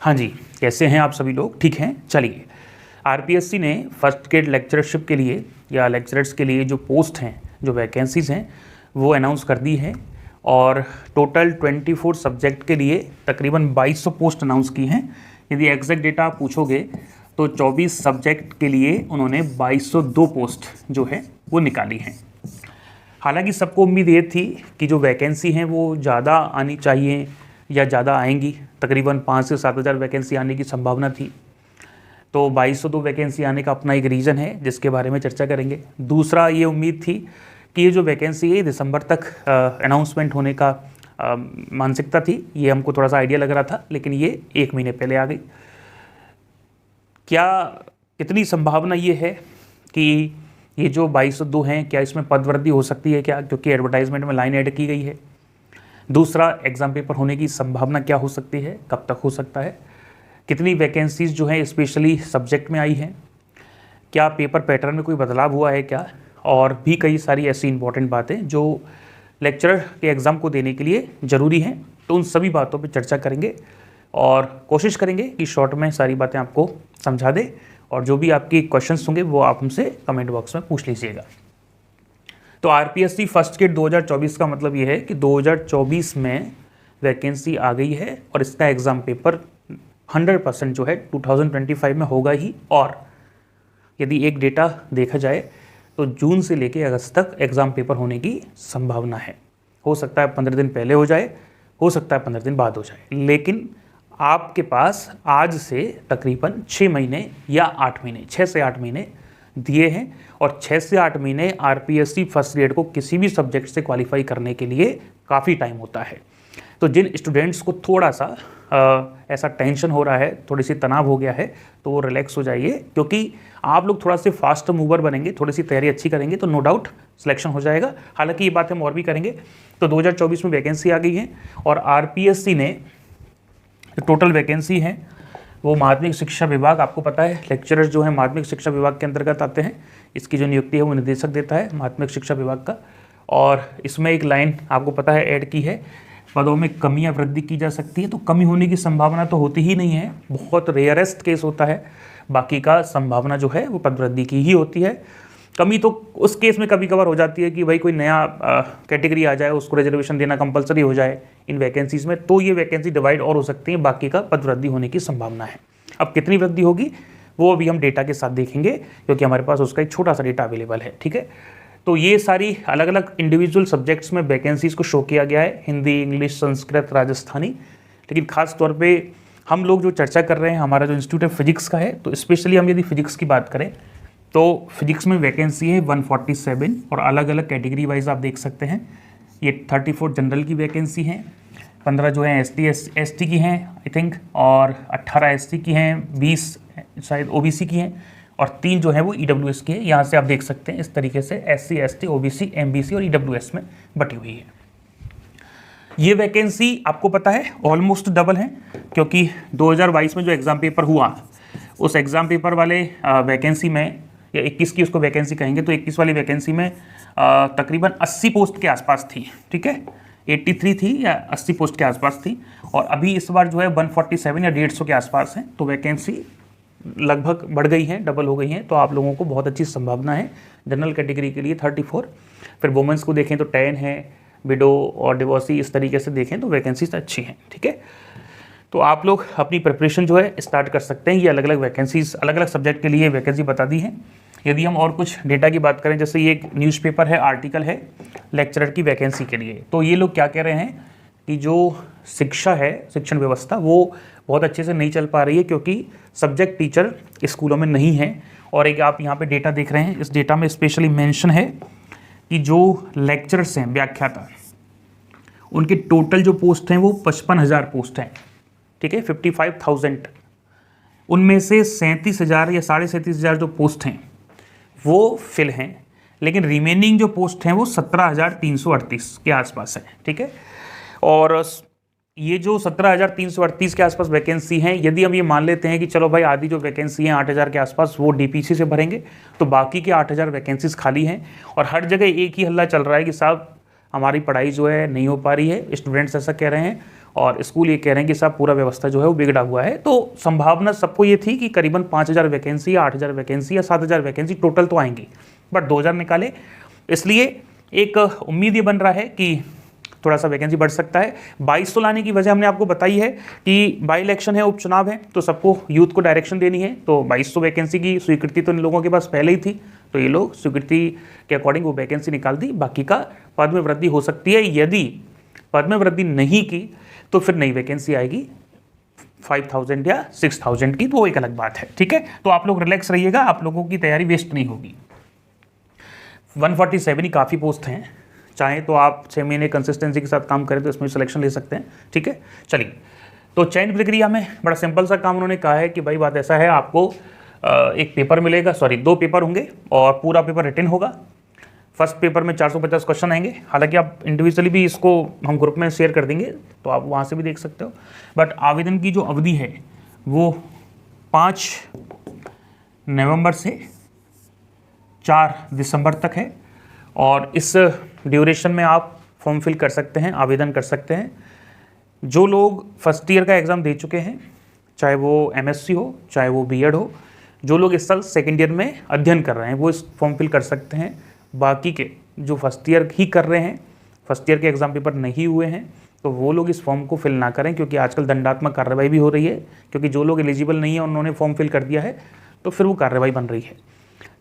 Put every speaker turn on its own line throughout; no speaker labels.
हाँ जी, कैसे हैं आप सभी लोग? ठीक हैं? चलिए, आरपीएससी ने फर्स्ट ग्रेड लेक्चरशिप के लिए या लेक्चरर्स के लिए जो पोस्ट हैं, जो वैकेंसीज़ हैं, वो अनाउंस कर दी हैं और टोटल 24 सब्जेक्ट के लिए तकरीबन 2200 पोस्ट अनाउंस की हैं। यदि एग्जैक्ट डेटा आप पूछोगे तो 24 सब्जेक्ट के लिए उन्होंने 2202 पोस्ट जो है वो निकाली हैं। हालांकि सबको उम्मीद ये थी कि जो वैकेंसी हैं वो ज़्यादा आनी चाहिए या ज़्यादा आएंगी, तकरीबन 5 से 7 हज़ार वैकेंसी आने की संभावना थी। तो 2202 वैकेंसी आने का अपना एक रीज़न है जिसके बारे में चर्चा करेंगे। दूसरा ये उम्मीद थी कि ये जो वैकेंसी है दिसंबर तक अनाउंसमेंट होने का मानसिकता थी, ये हमको थोड़ा सा आइडिया लग रहा था, लेकिन ये 1 महीने पहले आ गई। क्या कितनी संभावना ये है कि ये जो 2202 हैं, क्या इसमें पदवृद्धि हो सकती है क्या? क्योंकि एडवर्टाइजमेंट में लाइन ऐड की गई है। दूसरा, एग्ज़ाम पेपर होने की संभावना क्या हो सकती है, कब तक हो सकता है? कितनी वैकेंसीज़ जो हैं स्पेशली सब्जेक्ट में आई हैं? क्या पेपर पैटर्न में कोई बदलाव हुआ है क्या? और भी कई सारी ऐसी इंपॉर्टेंट बातें जो लेक्चरर के एग्ज़ाम को देने के लिए ज़रूरी हैं। तो उन सभी बातों पर चर्चा करेंगे और कोशिश करेंगे कि शॉर्ट में सारी बातें आपको समझा दें। और जो भी आपके क्वेश्चंस होंगे वो आप हमसे कमेंट बॉक्स में पूछ लीजिएगा। तो आरपीएससी फर्स्ट ग्रेड 2024 का मतलब ये है कि 2024 में वैकेंसी आ गई है और इसका एग्ज़ाम पेपर 100% जो है 2025 में होगा ही। और यदि एक डेटा देखा जाए तो जून से लेके अगस्त तक एग्ज़ाम पेपर होने की संभावना है। हो सकता है 15 दिन पहले हो जाए, हो सकता है 15 दिन बाद हो जाए, लेकिन आपके पास आज से तकरीबन 6 महीने या 8 महीने, 6 से 8 महीने दिए हैं। और 6 से 8 महीने आरपीएससी फर्स्ट ग्रेड को किसी भी सब्जेक्ट से क्वालिफाई करने के लिए काफ़ी टाइम होता है। तो जिन स्टूडेंट्स को थोड़ा सा ऐसा टेंशन हो रहा है, थोड़ी सी तनाव हो गया है, तो वो रिलैक्स हो जाइए, क्योंकि आप लोग थोड़ा से फास्ट मूवर बनेंगे, थोड़ी सी तैयारी अच्छी करेंगे तो नो डाउट सिलेक्शन हो जाएगा। हालांकि ये बात हम और भी करेंगे। तो 2024 में वैकेंसी आ गई है और आरपीएससी ने टोटल वैकेंसी है वो माध्यमिक शिक्षा विभाग, आपको पता है लेक्चरर्स जो है माध्यमिक शिक्षा विभाग के अंतर्गत आते हैं। इसकी जो नियुक्ति है वो निदेशक देता है माध्यमिक शिक्षा विभाग का। और इसमें एक लाइन आपको पता है ऐड की है, पदों में कमी या वृद्धि की जा सकती है। तो कमी होने की संभावना तो होती ही नहीं है, बहुत रेयरेस्ट केस होता है। बाकी का संभावना जो है वो पदवृद्धि की ही होती है। कमी तो उस केस में कभी कभार हो जाती है कि भाई कोई नया कैटेगरी आ जाए, उसको रिजर्वेशन देना कंपलसरी हो जाए इन वैकेंसीज़ में, तो ये वैकेंसी डिवाइड और हो सकती है, बाकी का पदवृद्धि होने की संभावना है। अब कितनी वृद्धि होगी वो अभी हम डेटा के साथ देखेंगे, क्योंकि हमारे पास उसका एक छोटा सा डेटा अवेलेबल है। ठीक है, तो ये सारी अलग अलग इंडिविजुअल सब्जेक्ट्स में वैकेंसीज़ को शो किया गया है, हिंदी, इंग्लिश, संस्कृत, राजस्थानी। लेकिन खास तौर पे हम लोग जो चर्चा कर रहे हैं, हमारा जो इंस्टीट्यूट ऑफ फिजिक्स का है, तो स्पेशली हम यदि फिजिक्स की बात करें तो फिजिक्स में वैकेंसी है 147 और अलग अलग कैटेगरी वाइज आप देख सकते हैं। ये 34 जनरल की वैकेंसी हैं, 15 जो है एसटी की हैं आई थिंक, और 18 एसटी की हैं, 20 शायद ओबीसी की हैं, और 3 जो है वो ईडब्ल्यूएस की है। यहाँ से आप देख सकते हैं इस तरीके से एससी, एसटी, ओबीसी, एमबीसी और ईडब्ल्यूएस में बटी हुई है। ये वैकेंसी आपको पता है ऑलमोस्ट डबल है, क्योंकि 2022 में जो एग्ज़ाम पेपर हुआ उस एग्ज़ाम पेपर वाले वैकेंसी में, या 21 की उसको वैकेंसी कहेंगे, तो 21 वाली वैकेंसी में तकरीबन 80 पोस्ट के आसपास थी। ठीक है, 83 थी या 80 पोस्ट के आसपास थी, और अभी इस बार जो है 147 या 150 के आसपास है। तो वैकेंसी लगभग बढ़ गई है, डबल हो गई है। तो आप लोगों को बहुत अच्छी संभावना है। जनरल कैटेगरी के लिए 34, फिर वुमेंस को देखें तो 10 है, विडो और डिवोर्सी, इस तरीके से देखें तो वैकेंसीज अच्छी हैं। ठीक है, तो आप लोग अपनी प्रिपरेशन जो है स्टार्ट कर सकते हैं। ये अलग अलग वैकेंसीज, अलग अलग सब्जेक्ट के लिए वैकेंसी बता दी है। यदि हम और कुछ डेटा की बात करें, जैसे ये एक न्यूज़पेपर है, आर्टिकल है लेक्चरर की वैकेंसी के लिए, तो ये लोग क्या कह रहे हैं कि जो शिक्षा है, शिक्षण व्यवस्था, वो बहुत अच्छे से नहीं चल पा रही है, क्योंकि सब्जेक्ट टीचर स्कूलों में नहीं है। और एक आप यहाँ पे डेटा देख रहे हैं, इस डेटा में स्पेशली मेंशन है कि जो लेक्चरर्स हैं, व्याख्याता, उनके टोटल जो पोस्ट हैं वो 55,000 पोस्ट हैं। ठीक है, 55,000, उनमें से 37,000 या 37,500 जो पोस्ट हैं वो फिल हैं, लेकिन रिमेनिंग जो पोस्ट हैं वो 17,338 के आसपास है। ठीक है, और ये जो 17,338 के आसपास वैकेंसी हैं, यदि हम ये मान लेते हैं कि चलो भाई आधी जो वैकेंसी हैं 8,000 के आसपास वो डीपीसी से भरेंगे, तो बाकी के 8,000 वैकेंसीज खाली हैं। और हर जगह एक ही हल्ला चल रहा है कि साहब हमारी पढ़ाई जो है नहीं हो पा रही है, स्टूडेंट्स ऐसा कह रहे हैं, और स्कूल ये कह रहे हैं कि साहब पूरा व्यवस्था जो है वो बिगड़ा हुआ है। तो संभावना सबको ये थी कि करीबन 5,000 वैकेंसी या 8,000 वैकेंसी या 7,000 वैकेंसी टोटल तो आएंगी, बट 2,000 निकाले, इसलिए एक उम्मीद ये बन रहा है कि थोड़ा सा वैकेंसी बढ़ सकता है। 2200 लाने की वजह हमने आपको बताई है कि बाई इलेक्शन है, उपचुनाव है, तो सबको यूथ को डायरेक्शन देनी है। तो 2200 वैकेंसी की स्वीकृति तो इन लोगों के पास पहले ही थी, तो ये लोग स्वीकृति के अकॉर्डिंग वो वैकेंसी निकाल दी। बाकी का पद में वृद्धि हो सकती है, यदि पद में वृद्धि नहीं की तो फिर नई वैकेंसी आएगी 5,000 या 6,000 की, तो वो एक अलग बात है। ठीक है, तो आप लोग रिलैक्स रहिएगा, आप लोगों की तैयारी वेस्ट नहीं होगी। 147 ही काफ़ी पोस्ट हैं, चाहे तो आप 6 महीने कंसिस्टेंसी के साथ काम करें तो इसमें सिलेक्शन ले सकते हैं। ठीक है, चलिए, तो चयन प्रक्रिया में बड़ा सिंपल सा काम उन्होंने कहा है कि भाई बात ऐसा है, आपको एक पेपर मिलेगा, 2 पेपर होंगे और पूरा पेपर रिटन होगा। फर्स्ट पेपर में 450 क्वेश्चन आएंगे, हालांकि आप इंडिविजुअली भी इसको हम ग्रुप में शेयर कर देंगे तो आप वहाँ से भी देख सकते हो, बट आवेदन की जो अवधि है वो 5 नवंबर से 4 दिसंबर तक है और इस ड्यूरेशन में आप फॉर्म फिल कर सकते हैं, आवेदन कर सकते हैं। जो लोग फर्स्ट ईयर का एग्ज़ाम दे चुके हैं, चाहे वो एमएससी हो चाहे वो बीएड हो, जो लोग इस साल सेकेंड ईयर में अध्ययन कर रहे हैं वो इस फॉर्म फिल कर सकते हैं। बाकी के जो फर्स्ट ईयर ही कर रहे हैं, फर्स्ट ईयर के एग्ज़ाम पेपर नहीं हुए हैं, तो वो लोग इस फॉर्म को फिल ना करें, क्योंकि आजकल दंडात्मक कार्रवाई भी हो रही है, क्योंकि जो लोग एलिजिबल नहीं है उन्होंने फॉर्म फिल कर दिया है तो फिर वो कार्रवाई बन रही है।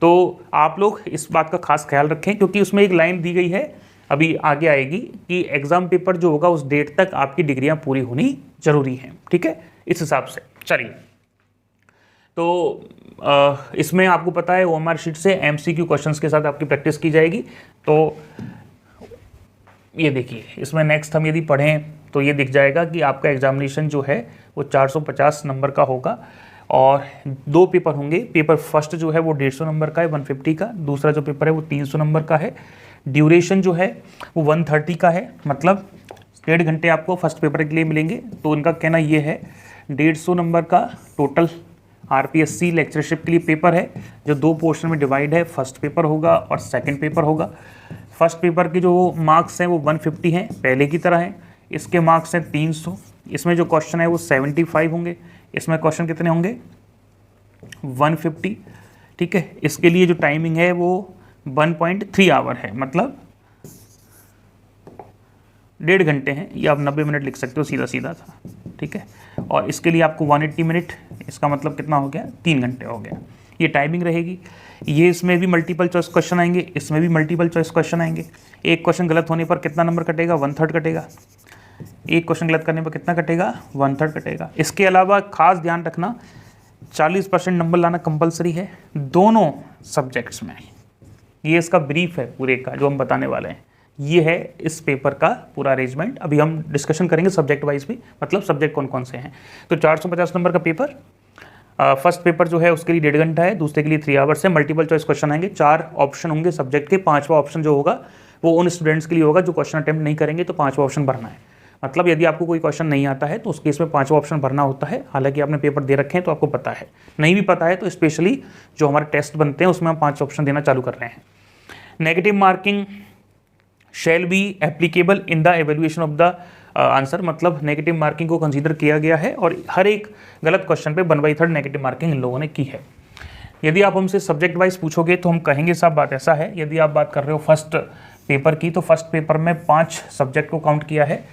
तो आप लोग इस बात का खास ख्याल रखें, क्योंकि उसमें एक लाइन दी गई है, अभी आगे आएगी, कि एग्ज़ाम पेपर जो होगा उस डेट तक आपकी डिग्रियां पूरी होनी जरूरी हैं। ठीक है, इस हिसाब से चलिए। तो इसमें आपको पता है ओएमआर शीट से एमसीक्यू क्वेश्चंस के साथ आपकी प्रैक्टिस की जाएगी। तो ये देखिए, इसमें नेक्स्ट हम यदि पढ़ें तो ये दिख जाएगा कि आपका एग्जामिनेशन जो है वो 450 नंबर का होगा और 2 पेपर होंगे। पेपर फर्स्ट जो है वो 150 नंबर का है, 150 का। दूसरा जो पेपर है वो 300 नंबर का है। ड्यूरेशन जो है वो 130 का है, मतलब 1.5 घंटे आपको फर्स्ट पेपर के लिए मिलेंगे। तो उनका कहना ये है 150 नंबर का टोटल आरपीएससी लेक्चरशिप के लिए पेपर है, जो 2 पोर्शन में डिवाइड है। फर्स्ट पेपर होगा और सेकंड पेपर होगा। फर्स्ट पेपर के जो मार्क्स हैं वो 150 हैं, पहले की तरह हैं। इसके मार्क्स हैं 300। इसमें जो क्वेश्चन है वो 75 होंगे। इसमें क्वेश्चन कितने होंगे? 150। ठीक है, इसके लिए जो टाइमिंग है वो 1.3 आवर है, मतलब 1.5 घंटे हैं, या आप 90 मिनट लिख सकते हो, सीधा सीधा था। ठीक है, और इसके लिए आपको 180 मिनट, इसका मतलब कितना हो गया? 3 घंटे हो गया। ये टाइमिंग रहेगी। ये इसमें भी मल्टीपल चॉइस क्वेश्चन आएंगे, इसमें भी मल्टीपल चॉइस क्वेश्चन आएंगे। एक क्वेश्चन गलत होने पर कितना नंबर कटेगा? 1/3 कटेगा। एक क्वेश्चन गलत करने पर कितना कटेगा? 1/3 कटेगा। इसके अलावा खास ध्यान रखना, 40% नंबर लाना कंपलसरी है दोनों सब्जेक्ट्स में। ये इसका ब्रीफ है पूरे का जो हम बताने वाले हैं। ये है इस पेपर का पूरा अरेंजमेंट। अभी हम डिस्कशन करेंगे सब्जेक्ट वाइज भी, मतलब सब्जेक्ट कौन कौन से हैं। तो 450 नंबर का पेपर, फर्स्ट पेपर जो है उसके लिए 1.5 घंटा है, दूसरे के लिए 3 आवर्स है। मल्टीपल चॉइस क्वेश्चन आएंगे, 4 ऑप्शन होंगे सब्जेक्ट के। 5वां ऑप्शन जो होगा वो उन स्टूडेंट्स के लिए होगा जो क्वेश्चन अटेम्प्ट नहीं करेंगे, तो 5वां ऑप्शन भरना है। मतलब यदि आपको कोई क्वेश्चन नहीं आता है तो उस केस में 5वां ऑप्शन भरना होता है। हालांकि आपने पेपर दे रखे हैं तो आपको पता है, नहीं भी पता है तो स्पेशली जो हमारे टेस्ट बनते हैं उसमें हम 5 ऑप्शन देना चालू कर रहे हैं। Negative marking shall be applicable in the evaluation of the answer, मतलब नेगेटिव मार्किंग को कंसीडर किया गया है और हर एक गलत क्वेश्चन पे 1/3 नेगेटिव मार्किंग इन लोगों ने की है। यदि आप हमसे सब्जेक्ट वाइज पूछोगे तो हम कहेंगे साहब बात ऐसा है, यदि आप बात कर रहे हो फर्स्ट पेपर की, तो फर्स्ट पेपर में 5 सब्जेक्ट को काउंट किया है।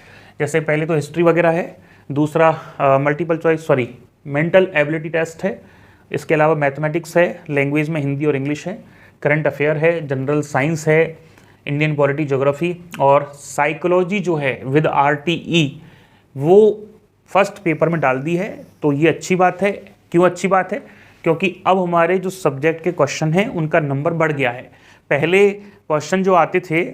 जैसे पहले तो हिस्ट्री वगैरह है, दूसरा multiple choice mental ability test है, इसके अलावा मैथमेटिक्स है, लैंग्वेज में हिंदी और इंग्लिश है, करंट अफेयर है, जनरल साइंस है, इंडियन पॉलिटी, ज्योग्राफी, और साइकोलॉजी जो है विद RTE वो फर्स्ट पेपर में डाल दी है। तो ये अच्छी बात है। क्यों अच्छी बात है? क्योंकि अब हमारे जो सब्जेक्ट के क्वेश्चन हैं उनका नंबर बढ़ गया है। पहले क्वेश्चन जो आते थे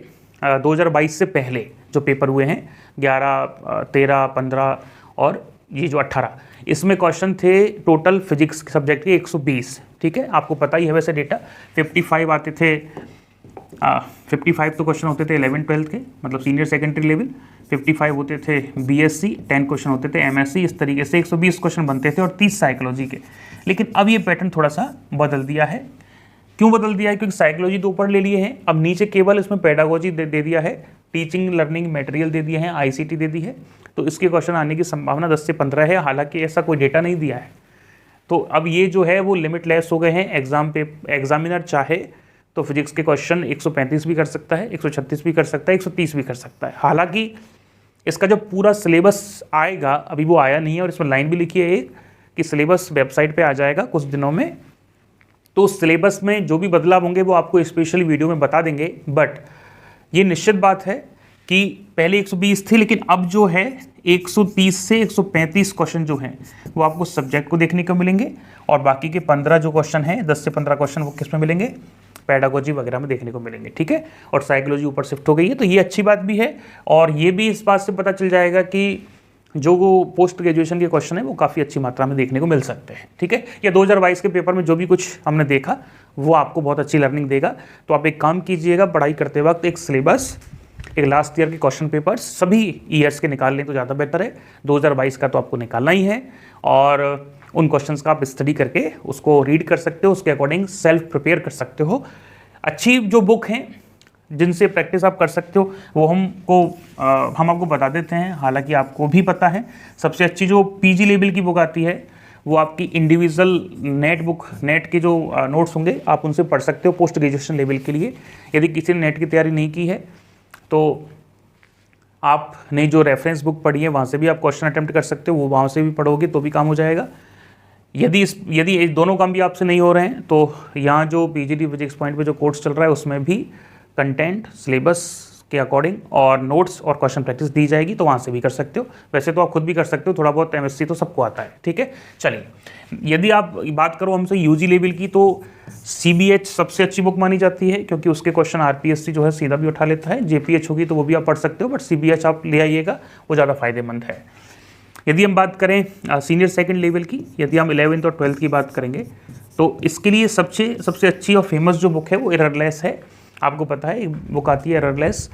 2022 से पहले जो पेपर हुए हैं 11, 13, 15 और ये जो 18, इसमें क्वेश्चन थे टोटल फिजिक्स सब्जेक्ट के 120। ठीक है, आपको पता ही है वैसे डेटा। 55 आते थे, 55 तो क्वेश्चन होते थे 11-12 के, मतलब सीनियर सेकेंडरी लेवल। 55 होते थे BSc, 10 क्वेश्चन होते थे MSc। इस तरीके से 120 क्वेश्चन बनते थे और 30 साइकोलॉजी के। लेकिन अब ये पैटर्न थोड़ा सा बदल दिया है। क्यों बदल दिया है? क्योंकि साइकोलॉजी तो ऊपर ले लिए हैं, अब नीचे केवल इसमें पेडागोजी दे दिया है, टीचिंग लर्निंग मटेरियल दे दिए हैं, आईसीटी दे दी है। तो इसके क्वेश्चन आने की संभावना 10 से 15 है, हालांकि ऐसा कोई डेटा नहीं दिया है। तो अब ये जो है वो लिमिटलेस हो गए हैं। एग्जामिनर चाहे तो फिजिक्स के क्वेश्चन 135 भी कर सकता है, 136 भी कर सकता है, 130 भी कर सकता है। हालांकि इसका जो पूरा सिलेबस आएगा अभी वो आया नहीं है, और इसमें लाइन भी लिखी है एक कि सिलेबस वेबसाइट पे आ जाएगा कुछ दिनों में। तो सिलेबस में जो भी बदलाव होंगे वो आपको स्पेशली वीडियो में बता देंगे। बट ये निश्चित बात है कि पहले 120 थी, लेकिन अब जो है 130 से 135 क्वेश्चन जो हैं वो आपको सब्जेक्ट को देखने को मिलेंगे, और बाकी के 15 जो क्वेश्चन हैं, 10 से 15 क्वेश्चन वो किस में मिलेंगे? पेडागोजी वगैरह में देखने को मिलेंगे। ठीक है, और साइकोलॉजी ऊपर शिफ्ट हो गई है, तो ये अच्छी बात भी है। और ये भी इस बात से पता चल जाएगा कि जो वो पोस्ट ग्रेजुएशन के क्वेश्चन है वो काफ़ी अच्छी मात्रा में देखने को मिल सकते हैं। ठीक है, या 2022 के पेपर में जो भी कुछ हमने देखा वो आपको बहुत अच्छी लर्निंग देगा। तो आप एक काम कीजिएगा, पढ़ाई करते वक्त एक सिलेबस, एक लास्ट ईयर के क्वेश्चन पेपर सभी ईयर्स के निकाल लें तो ज़्यादा बेहतर है। 2022 का तो आपको निकालना ही है, और उन क्वेश्चंस का आप स्टडी करके उसको रीड कर सकते हो, उसके अकॉर्डिंग सेल्फ प्रिपेयर कर सकते हो। अच्छी जो बुक हैं जिनसे प्रैक्टिस आप कर सकते हो वो हम आपको बता देते हैं। हालांकि आपको भी पता है सबसे अच्छी जो पीजी लेवल की बुक आती है वो आपकी इंडिविजुअल नेट के जो नोट्स होंगे आप उनसे पढ़ सकते हो पोस्ट ग्रेजुएशन लेवल के लिए। यदि किसी ने नेट की तैयारी नहीं की है तो आपने जो रेफरेंस बुक पढ़ी है वहाँ से भी आप क्वेश्चन अटेम्प्ट कर सकते हो, वो वहाँ से भी पढ़ोगे तो भी काम हो जाएगा। यदि दोनों काम भी आपसे नहीं हो रहे हैं तो यहाँ जो पीजीटी फिजिक्स पॉइंट पे जो कोर्स चल रहा है उसमें भी कंटेंट सिलेबस के अकॉर्डिंग और नोट्स और क्वेश्चन प्रैक्टिस दी जाएगी, तो वहाँ से भी कर सकते हो। वैसे तो आप खुद भी कर सकते हो, थोड़ा बहुत एमएससी तो सबको आता है। ठीक है, चलिए यदि आप बात करो हमसे यूजी लेवल की तो सीबीएच सबसे अच्छी बुक मानी जाती है, क्योंकि उसके क्वेश्चन आरपीएससी जो है सीधा भी उठा लेता है। जेपीएच होगी तो वो भी आप पढ़ सकते हो, बट सीबीएच आप ले आइएगा, वो ज़्यादा फायदेमंद है। यदि हम बात करें सीनियर सेकंड लेवल की, यदि हम 11th और 12th की बात करेंगे तो इसके लिए सबसे अच्छी और फेमस जो बुक है वो एररलेस है। आपको पता है बुक आती है एररलेस।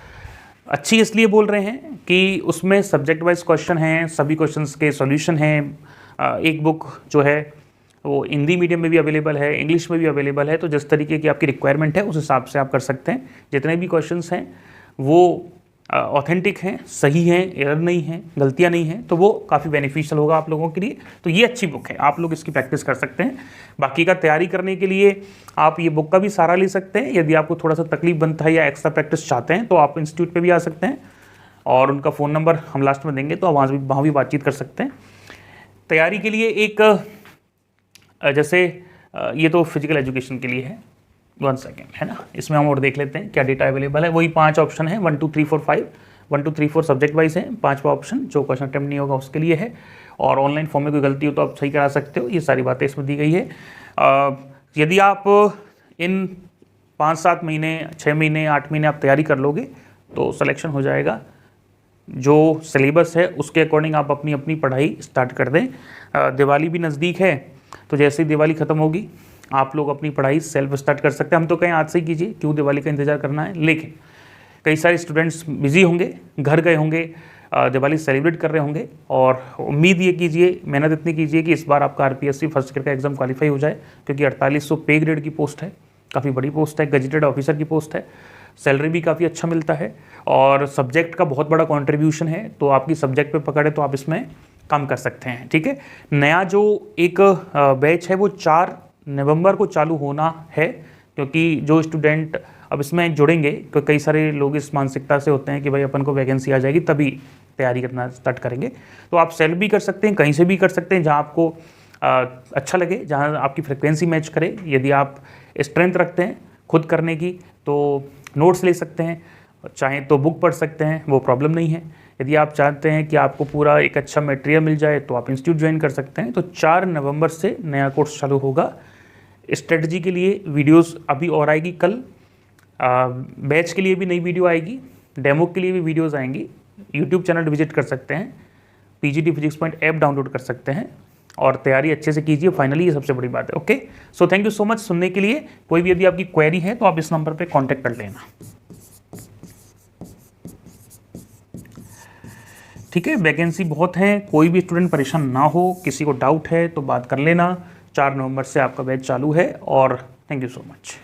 अच्छी इसलिए बोल रहे हैं कि उसमें सब्जेक्ट वाइज क्वेश्चन हैं, सभी क्वेश्चंस के सॉल्यूशन हैं। एक बुक जो है वो हिंदी मीडियम में भी अवेलेबल है, इंग्लिश में भी अवेलेबल है। तो जिस तरीके की आपकी रिक्वायरमेंट है उस हिसाब से आप कर सकते हैं। जितने भी क्वेश्चंस हैं वो ऑथेंटिक हैं, सही हैं, एरर नहीं है, गलतियां नहीं हैं, तो वो काफ़ी बेनिफिशियल होगा आप लोगों के लिए। तो ये अच्छी बुक है, आप लोग इसकी प्रैक्टिस कर सकते हैं। बाकी का तैयारी करने के लिए आप ये बुक का भी सहारा ले सकते हैं। यदि आपको थोड़ा सा तकलीफ बनता है या एक्स्ट्रा प्रैक्टिस चाहते हैं तो आप इंस्टीट्यूट पे भी आ सकते हैं, और उनका फ़ोन नंबर हम लास्ट में देंगे तो आप वहाँ भी बातचीत कर सकते हैं। तैयारी के लिए एक जैसे ये तो फिजिकल एजुकेशन के लिए है, 1 सेकेंड है ना, इसमें हम और देख लेते हैं क्या डेटा अवेलेबल है। वही 5 ऑप्शन है, 1 2 3 4 5, 1 2 3 4 सब्जेक्ट वाइज है। 5वां ऑप्शन जो क्वेश्चन अटेम्प्ट नहीं होगा उसके लिए है, और ऑनलाइन फॉर्म में कोई गलती हो तो आप सही करा सकते हो। ये सारी बातें इसमें दी गई है। यदि आप इन 5-7 महीने, 6 महीने, 8 महीने आप तैयारी कर लोगे तो सिलेक्शन हो जाएगा। जो सिलेबस है उसके अकॉर्डिंग आप अपनी पढ़ाई स्टार्ट कर दें। दिवाली भी नज़दीक है, तो जैसे ही दिवाली ख़त्म होगी आप लोग अपनी पढ़ाई सेल्फ स्टार्ट कर सकते हैं। हम तो कहें आज से ही कीजिए, क्यों दिवाली का इंतज़ार करना है। लेकिन कई सारे स्टूडेंट्स बिजी होंगे, घर गए होंगे, दिवाली सेलिब्रेट कर रहे होंगे, और उम्मीद ये कीजिए, मेहनत इतनी कीजिए कि इस बार आपका आरपीएससी फर्स्ट ईयर का एग्ज़ाम क्वालिफाई हो जाए, क्योंकि 4800 पे ग्रेड की पोस्ट है, काफ़ी बड़ी पोस्ट है, गजेटेड ऑफिसर की पोस्ट है, सैलरी भी काफ़ी अच्छा मिलता है, और सब्जेक्ट का बहुत बड़ा कॉन्ट्रीब्यूशन है। तो आपकी सब्जेक्ट पे पकड़ है तो आप इसमें काम कर सकते हैं। ठीक है, नया जो एक बैच है वो 4 नवंबर को चालू होना है, क्योंकि जो स्टूडेंट अब इसमें जुड़ेंगे, क्योंकि कई सारे लोग इस मानसिकता से होते हैं कि भाई अपन को वैकेंसी आ जाएगी तभी तैयारी करना स्टार्ट करेंगे। तो आप सेल्फ भी कर सकते हैं, कहीं से भी कर सकते हैं, जहाँ आपको अच्छा लगे, जहाँ आपकी फ्रिक्वेंसी मैच करे। यदि आप स्ट्रेंथ रखते हैं खुद करने की तो नोट्स ले सकते हैं, चाहें तो बुक पढ़ सकते हैं, वो प्रॉब्लम नहीं है। यदि आप चाहते हैं कि आपको पूरा एक अच्छा मटेरियल मिल जाए तो आप इंस्टीट्यूट ज्वाइन कर सकते हैं। तो 4 नवंबर से नया कोर्स चालू होगा। स्ट्रेटजी के लिए वीडियोस अभी और आएगी, कल बैच के लिए भी नई वीडियो आएगी, डेमो के लिए भी वीडियोस आएंगी। यूट्यूब चैनल विजिट कर सकते हैं, PGT physics point app download कर सकते हैं, और तैयारी अच्छे से कीजिए। फाइनली ये सबसे बड़ी बात है। Okay, so thank you so much सुनने के लिए। कोई भी यदि आपकी क्वेरी है तो आप इस नंबर पे कांटेक्ट कर लेना। ठीक है, वैकेंसी बहुत है, कोई भी स्टूडेंट परेशान ना हो, किसी को डाउट है तो बात कर लेना। 4 नवंबर से आपका बैच चालू है, और थैंक यू सो मच।